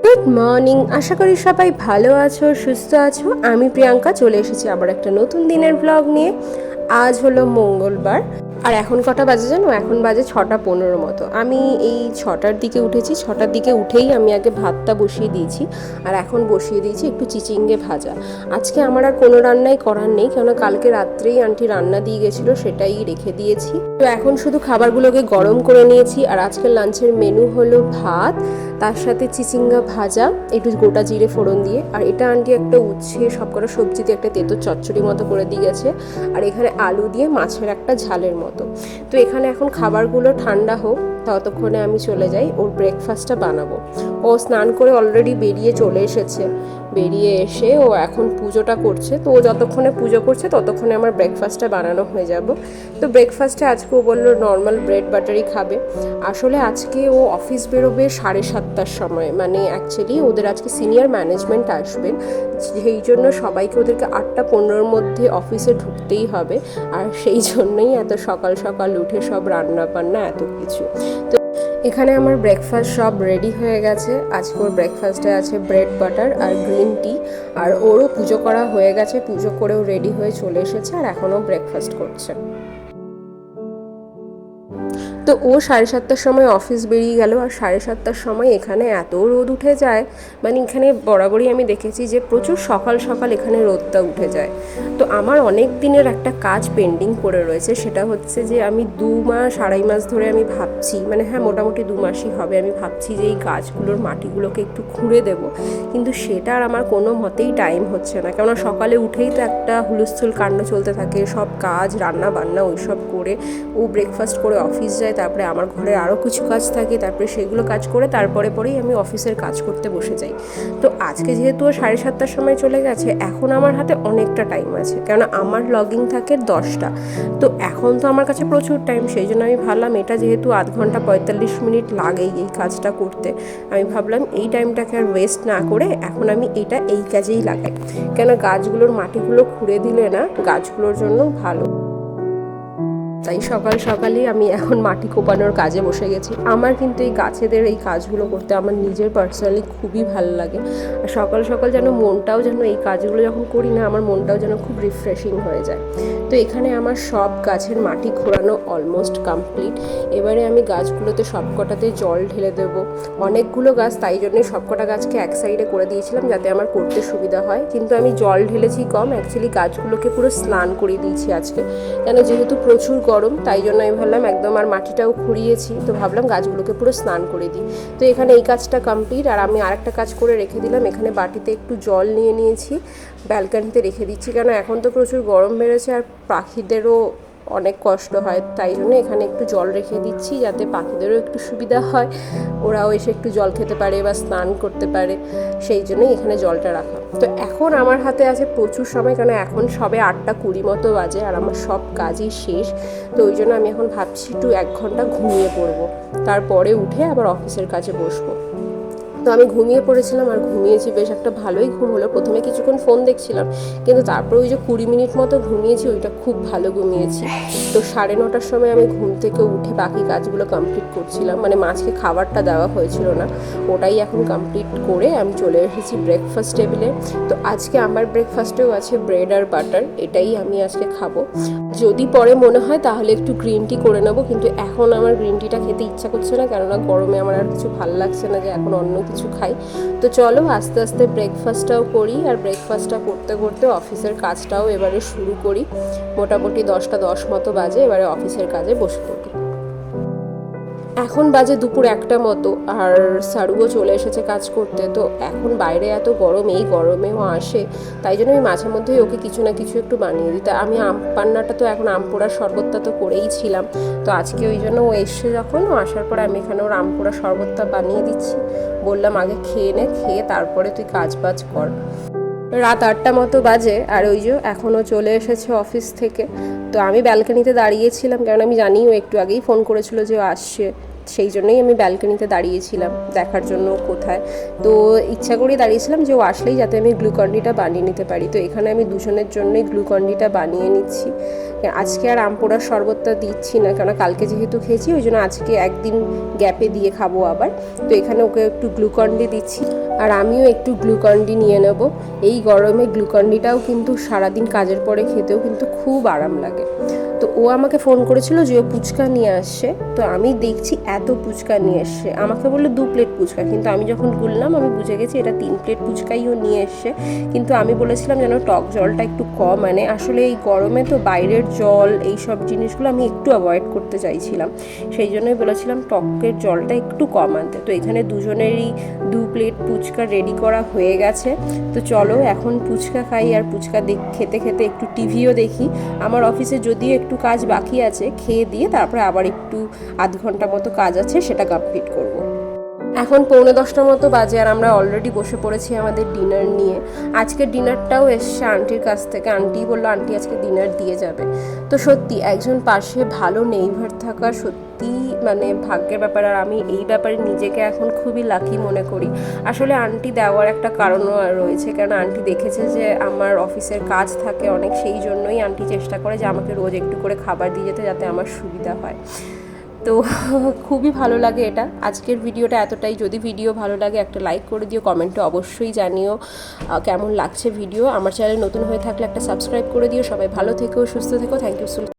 Good morning, আশা করি সবাই ভালো আছো, সুস্থ আছো। আমি প্রিয়াঙ্কা চলে এসেছি আবার একটা নতুন দিনের ব্লগ নিয়ে। আজ হলো মঙ্গলবার, আর এখন কটা বাজে জানো? এখন বাজে 6:15 মতো। আমি এই 6টার দিকে উঠেছি। 6টার দিকে উঠেই আমি আগে ভাতটা বসিয়ে দিয়েছি, আর এখন বসিয়ে দিয়েছি একটু চিচিঙ্গে ভাজা। আজকে আমার আর কোনো রান্নাই করার নেই, কেননা কালকে রাত্রেই আন্টি রান্না দিয়ে গেছিলো, সেটাই রেখে দিয়েছি। তো এখন শুধু খাবারগুলোকে গরম করে নিয়েছি। আর আজকের লাঞ্চের মেনু হলো ভাত, তার সাথে চিচিঙ্গা ভাজা, একটু গোটা জিরে ফোড়ন দিয়ে। আর এটা আন্টি একটা উচ্ছে সবকটা সবজিতে একটা তেতো চচ্চড়ি মতো করে দিয়ে গেছে। আর এখানে আলু দিয়ে মাছের একটা ঝালের মতো। তো এখানে এখন খাবারগুলো ঠান্ডা হোক, ততক্ষণে আমি চলে যাই ওর ব্রেকফাস্টটা বানাবো। ও স্নান করে অলরেডি বেরিয়ে চলে এসেছে। বেরিয়ে এসে ও এখন পুজোটা করছে। তো ও যতক্ষণে পুজো করছে ততক্ষণে আমার ব্রেকফাস্টটা বানানো হয়ে যাব। তো ব্রেকফাস্টে আজকে ও বললো নর্মাল ব্রেড বাটারই খাবে। আসলে আজকে ও অফিস বেরোবে 7:30টার সময়, মানে অ্যাকচুয়ালি ওদের আজকে সিনিয়র ম্যানেজমেন্ট আসবেন, সেই জন্য সবাইকে ওদেরকে 8:15-র মধ্যে অফিসে ঢুকতেই হবে। আর সেই জন্যই এত সকাল সকাল উঠে সব রান্না বান্না এত কিছু। তো এখানে আমার ব্রেকফাস্ট সব রেডি হয়ে গেছে। আজকে ওর ব্রেকফাস্টে আছে ব্রেড বাটার আর গ্রিন টি। আর ওরও পুজো করা হয়ে গেছে, পুজো করেও রেডি হয়ে চলে এসেছে, আর এখনও ব্রেকফাস্ট করছে। তো ও 7:30টার সময় অফিস বেরিয়ে গেল। আর 7:30টার সময় এখানে এত রোদ উঠে যায়, মানে এখানে বরাবরই আমি দেখেছি যে প্রচুর সকাল সকাল এখানে রোদটা উঠে যায়। তো আমার অনেক দিনের একটা কাজ পেন্ডিং পড়ে রয়েছে, সেটা হচ্ছে যে আমি 2-2.5 মাস ধরে আমি ভাবছি, মানে হ্যাঁ মোটামুটি 2 মাসই হবে, আমি ভাবছি যে এই গাছগুলোর মাটিগুলোকে একটু খুঁড়ে দেব। কিন্তু সেটা আর আমার কোনো মতেই টাইম হচ্ছে না, কেননা সকালে উঠেই তো একটা হুলস্থুল কাণ্ড চলতে থাকে, সব কাজ রান্না বান্না ওইসব করে ও ব্রেকফাস্ট করে অফিস যায়। তারপরে আমার ঘরে আরও কিছু কাজ থাকে, তারপরে সেগুলো কাজ করে পরেই আমি অফিসের কাজ করতে বসে যাই। তো আজকে যেহেতু 7:30টার সময় চলে গেছে, এখন আমার হাতে অনেকটা টাইম আছে, কেননা আমার লগিং থাকে 10টা। তো এখন তো আমার কাছে প্রচুর টাইম, সেই জন্য আমি ভাবলাম এটা যেহেতু 1 ঘন্টা 45 মিনিট লাগেই এই কাজটা করতে, আমি ভাবলাম এই টাইমটাকে আর ওয়েস্ট না করে এখন আমি এটা এই কাজেই লাগাই। কেন গাছগুলোর মাটিগুলো খুঁড়ে দিলে না গাছগুলোর জন্য ভালো। তাই সকাল সকালই আমি এখন মাটি কোপানোর কাজে বসে গেছি। আমার কিন্তু এই গাছেদের এই কাজগুলো করতে আমার নিজের পার্সোনালি খুবই ভালো লাগে। আর সকাল সকাল যেন মনটাও যেন এই কাজগুলো যখন করি না, আমার মনটাও যেন খুব রিফ্রেশিং হয়ে যায়। তো এখানে আমার সব গাছের মাটি খোঁড়ানো অলমোস্ট কমপ্লিট। এবারে আমি গাছগুলোতে সবকটাতে জল ঢেলে দেবো। অনেকগুলো গাছ, তাই জন্যই সবকটা গাছকে এক সাইডে করে দিয়েছিলাম যাতে আমার করতে সুবিধা হয়। কিন্তু আমি জল ঢেলেছি কম, অ্যাকচুয়ালি গাছগুলোকে পুরো স্নান করিয়ে দিয়েছি আজকে, কেন যেহেতু প্রচুর গরম, তাই জন্য আমি ভাবলাম একদম, আর মাটিটাও খুঁড়িয়েছি, তো ভাবলাম গাছগুলোকে পুরো স্নান করে দিই। তো এখানে এই কাজটা কমপ্লিট। আর আমি আরেকটা কাজ করে রেখে দিলাম, এখানে বাটিতে একটু জল নিয়ে নিয়েছি, ব্যালকনিতে রেখে দিচ্ছি, কেন এখন তো প্রচুর গরম বেড়েছে আর পাখিদেরও অনেক কষ্ট হয়, তাই জন্য এখানে একটু জল রেখে দিচ্ছি যাতে পাখিদেরও একটু সুবিধা হয়, ওরাও এসে একটু জল খেতে পারে বা স্নান করতে পারে, সেই জন্যই এখানে জলটা রাখা। তো এখন আমার হাতে আছে প্রচুর সময়, কেন এখন সবে 8:20 মতো বাজে আর আমার সব কাজই শেষ। তো ওই জন্য আমি এখন ভাবছি একটু 1 ঘন্টা ঘুমিয়ে পড়বো, তারপরে উঠে আবার অফিসের কাজে বসবো। তো আমি ঘুমিয়ে পড়েছিলাম, আর ঘুমিয়েছি, বেশ একটা ভালোই ঘুম হলো। প্রথমে কিছুক্ষণ ফোন দেখছিলাম, কিন্তু তারপর ওই যে 20 মিনিট মতো ঘুমিয়েছি, ওইটা খুব ভালো ঘুমিয়েছি। তো 9:30টার সময় আমি ঘুম থেকে উঠে বাকি কাজগুলো কমপ্লিট করছিলাম, মানে মাছকে খাবারটা দেওয়া হয়েছিল না, ওটাই এখন কমপ্লিট করে আমি চলে এসেছি ব্রেকফাস্ট টেবিলে। তো আজকে আমার ব্রেকফাস্টেও আছে ব্রেড আর বাটার, এটাই আমি আজকে খাবো। যদি পরে মনে হয় তাহলে একটু গ্রিন টি করে নেবো, কিন্তু এখন আমার গ্রিন টিটা খেতে ইচ্ছা করছে না, কেননা গরমে আমার আর কিছু ভালো লাগছে না যে এখন অন্য কিছু খাই। তো চলো আস্তে আস্তে ব্রেকফাস্টটাও করি, আর ব্রেকফাস্টটা করতে করতে অফিসের কাজটাও এবারে শুরু করি। মোটামুটি 10:10 মতো বাজে, এবারে অফিসের কাজে বসে পড়ি। এখন বাজে দুপুর 1টা মতো, আর সারুও চলে এসেছে কাজ করতে। তো এখন বাইরে এত গরম, এই গরমেও আসে, তাই জন্য আমি মাঝে মধ্যেই ওকে কিছু না কিছু একটু বানিয়ে দিই। আমি আম পান্নাটা তো এখন আম পোড়ার শরবতটা তো করেই ছিলাম, তো আজকে ওই জন্য ও এসছে যখন, ও আসার পরে আমি এখানে ওর আম পোড়ার শরবতটা বানিয়ে দিচ্ছি। বললাম আগে খেয়ে নে, খেয়ে তারপরে তুই কাজ বাজ কর। রাত 8টা মতো বাজে, আর ওই যে এখনও চলে এসেছে অফিস থেকে। তো আমি ব্যালকনিতে দাঁড়িয়েছিলাম, কারণ আমি জানি ও একটু আগেই ফোন করেছিল যে ও আসছে। সেই জন্যই আমি ব্যালকনিতে দাঁড়িয়েছিলাম দেখার জন্য কোথায়। তো ইচ্ছা করেই দাঁড়িয়েছিলাম যে ও আসলেই যাতে আমি গ্লুকন্ডিটা বানিয়ে নিতে পারি। তো এখানে আমি দুজনের জন্যই গ্লুকন্ডিটা বানিয়ে নিচ্ছি। আজকে আর আম পোড়ার শরবতটা দিচ্ছি না, কারণ কালকে যেহেতু খেয়েছি ওই জন্য আজকে একদিন গ্যাপে দিয়ে খাবো আবার। তো এখানে ওকে একটু গ্লুকন্ডি দিচ্ছি আর আমিও একটু গ্লুকন্ডি নিয়ে নেব। এই গরমে গ্লুকন্ডিটাও কিন্তু সারাদিন কাজের পরে খেতেও কিন্তু খুব আরাম লাগে। তো ও আমাকে ফোন করেছিল যে ও ফুচকা নিয়ে আসছে। তো আমি দেখছি এত ফুচকা নিয়ে এসছে, আমাকে বললো 2 প্লেট ফুচকা, কিন্তু আমি যখন গুনলাম আমি বুঝে গেছি এটা 3 প্লেট ফুচকাই ও নিয়ে এসছে। কিন্তু আমি বলেছিলাম যেন টক জলটা একটু কম আনে, আসলে এই গরমে তো বাইরের জল এই সব জিনিসগুলো আমি একটু অ্যাভয়েড করতে চাইছিলাম, সেই জন্যই বলেছিলাম টকের জলটা একটু কম আনতে। তো এখানে দুজনেরই 2 প্লেট ফুচকা রেডি করা হয়ে গেছে। তো চলো এখন ফুচকা খাই, আর ফুচকা খেতে খেতে একটু টিভিও দেখি। আমার অফিসে যদিও একটু কাজ বাকি আছে, খেয়ে দিয়ে তারপরে আবার একটু আধ ঘন্টা মতো কাজ আছে, সেটা কমপ্লিট করব। এখন 9:45 মতো বাজে আর আমরা অলরেডি বসে পড়েছি আমাদের ডিনার নিয়ে। আজকের ডিনারটাও এসছে আন্টির কাছ থেকে, আন্টি বললো আন্টি আজকে ডিনার দিয়ে যাবে। তো সত্যি একজন পাশে ভালো নেইবার থাকা সত্যি মানে ভাগ্যের ব্যাপার, আর আমি এই ব্যাপারে নিজেকে এখন খুবই লাকি মনে করি। আসলে আন্টি দেওয়ার একটা কারণও রয়েছে, কারণ আন্টি দেখেছে যে আমার অফিসের কাজ থাকে অনেক, সেই জন্যই আন্টি চেষ্টা করে যে আমাকে রোজ একটু করে খাবার দিয়ে যেতে, যাতে আমার সুবিধা হয়। তো খুবই ভালো লাগে এটা। আজকের ভিডিওটা এতটাই। যদি ভিডিও ভালো লাগে একটা লাইক করে দিও, কমেন্টে অবশ্যই জানিও কেমন লাগছে ভিডিও। আমার চ্যানেল নতুন হয়ে থাকলে একটা সাবস্ক্রাইব করে দিও। সবাই ভালো থেকো, সুস্থ থেকো। Thank you so much.